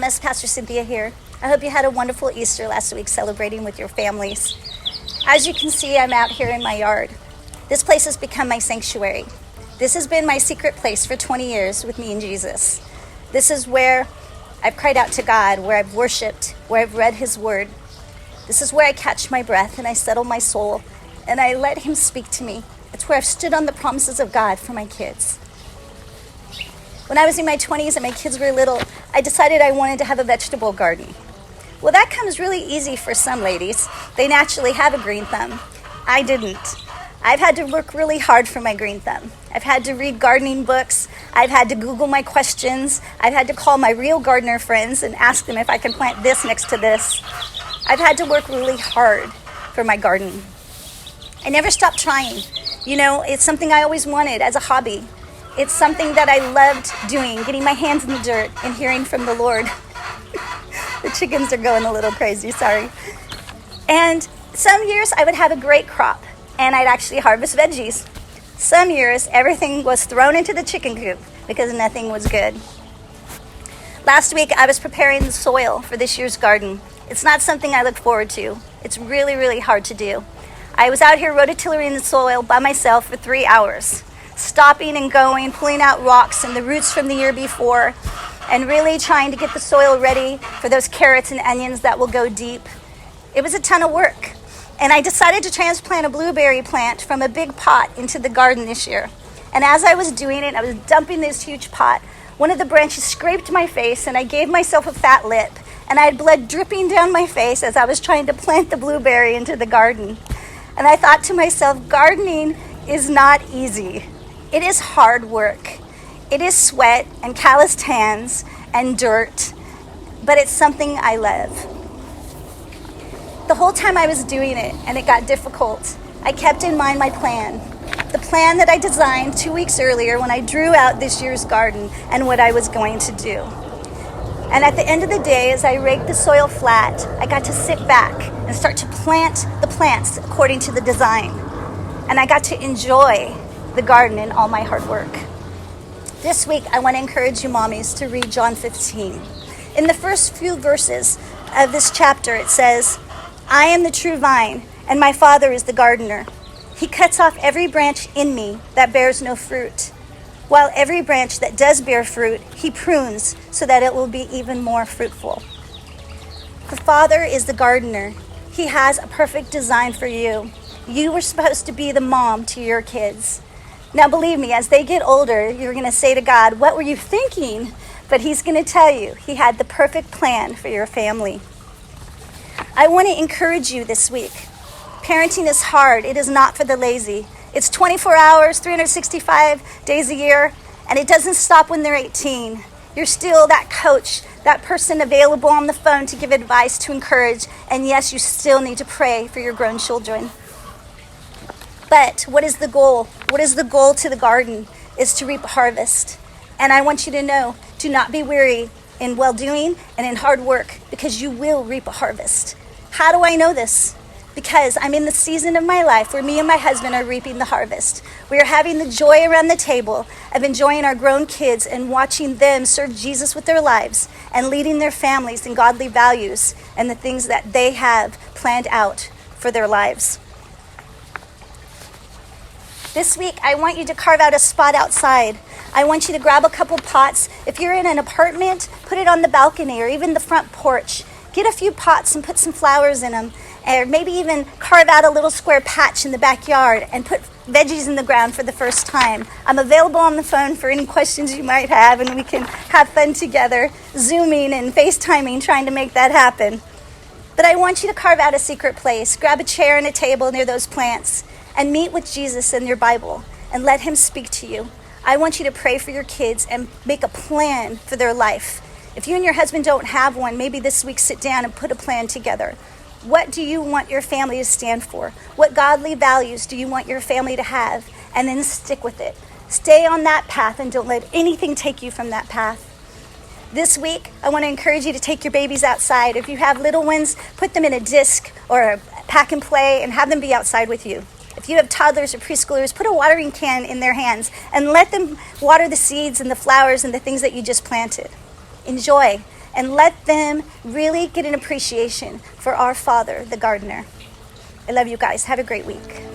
Mommas, Pastor Cynthia here. I hope you had a wonderful Easter last week celebrating with your families. As you can see, I'm out here in my yard. This place has become my sanctuary. This has been my secret place for 20 years with me and Jesus. This is where I've cried out to God, where I've worshiped, where I've read his word. This is where I catch my breath and I settle my soul and I let him speak to me. It's where I've stood on the promises of God for my kids. When I was in my 20s and my kids were little, I decided I wanted to have a vegetable garden. Well, that comes really easy for some ladies. They naturally have a green thumb. I didn't. I've had to work really hard for my green thumb. I've had to read gardening books. I've had to Google my questions. I've had to call my real gardener friends and ask them if I can plant this next to this. I've had to work really hard for my garden. I never stopped trying. You know, it's something I always wanted as a hobby. It's something that I loved doing, getting my hands in the dirt and hearing from the Lord. The chickens are going a little crazy, sorry. And some years I would have a great crop and I'd actually harvest veggies. Some years everything was thrown into the chicken coop because nothing was good. Last week I was preparing the soil for this year's garden. It's not something I look forward to. It's really, really hard to do. I was out here rototillery the soil by myself for 3 hours. Stopping and going, pulling out rocks and the roots from the year before, and really trying to get the soil ready for those carrots and onions that will go deep. It was a ton of work. And I decided to transplant a blueberry plant from a big pot into the garden this year. And as I was doing it, I was dumping this huge pot. One of the branches scraped my face and I gave myself a fat lip. And I had blood dripping down my face as I was trying to plant the blueberry into the garden. And I thought to myself, gardening is not easy. It is hard work. It is sweat and calloused hands and dirt, but it's something I love. The whole time I was doing it and it got difficult, I kept in mind my plan. The plan that I designed 2 weeks earlier when I drew out this year's garden and what I was going to do. And at the end of the day, as I raked the soil flat, I got to sit back and start to plant the plants according to the design. And I got to enjoy the garden and all my hard work. This week, I want to encourage you mommies to read John 15. In the first few verses of this chapter, it says, "I am the true vine, and my Father is the gardener. He cuts off every branch in me that bears no fruit, while every branch that does bear fruit, he prunes so that it will be even more fruitful." The Father is the gardener. He has a perfect design for you. You were supposed to be the mom to your kids. Now believe me, as they get older, you're going to say to God, "What were you thinking?" But he's going to tell you he had the perfect plan for your family. I want to encourage you this week. Parenting is hard. It is not for the lazy. It's 24 hours, 365 days a year, and it doesn't stop when they're 18. You're still that coach, that person available on the phone to give advice, to encourage, and yes, you still need to pray for your grown children. But what is the goal? What is the goal to the garden? Is to reap a harvest. And I want you to know, do not be weary in well-doing and in hard work, because you will reap a harvest. How do I know this? Because I'm in the season of my life where me and my husband are reaping the harvest. We are having the joy around the table of enjoying our grown kids and watching them serve Jesus with their lives and leading their families in godly values and the things that they have planned out for their lives. This week, I want you to carve out a spot outside. I want you to grab a couple pots. If you're in an apartment, put it on the balcony or even the front porch. Get a few pots and put some flowers in them. Or maybe even carve out a little square patch in the backyard and put veggies in the ground for the first time. I'm available on the phone for any questions you might have, and we can have fun together, Zooming and FaceTiming, trying to make that happen. But I want you to carve out a secret place. Grab a chair and a table near those plants and meet with Jesus in your Bible and let him speak to you. I want you to pray for your kids and make a plan for their life. If you and your husband don't have one, maybe this week sit down and put a plan together. What do you want your family to stand for? What godly values do you want your family to have? And then stick with it. Stay on that path and don't let anything take you from that path. This week, I want to encourage you to take your babies outside. If you have little ones, put them in a disc or a pack and play and have them be outside with you. If you have toddlers or preschoolers, put a watering can in their hands and let them water the seeds and the flowers and the things that you just planted. Enjoy. and let them really get an appreciation for our Father, the gardener. I love you guys. Have a great week.